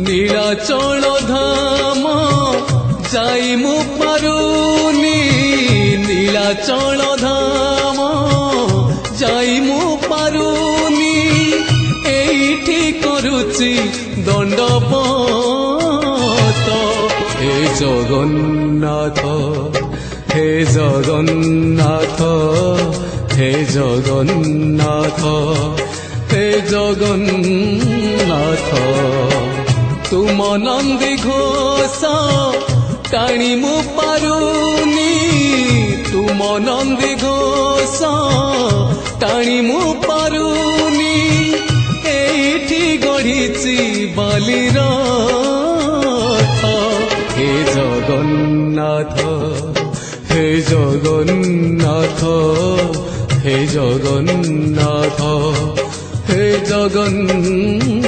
নীলাচল ধাম যাই মু পারুনি নীলাচল ধাম যাই মু পারুনি এইটি করুচি দণ্ডবত হে জগন্নাথ হে জগন্নাথ হে জগন্নাথ হে জগন্নাথ তুম নন্দী ঘোষ টাণি মু পারুনি তুম নন্দী ঘোষ টাণি মু পারুনি এইটি গড়িছি বালির হে জগন্নাথ হে জগন্নাথ হে জগন্নাথ হে জগন্নাথ।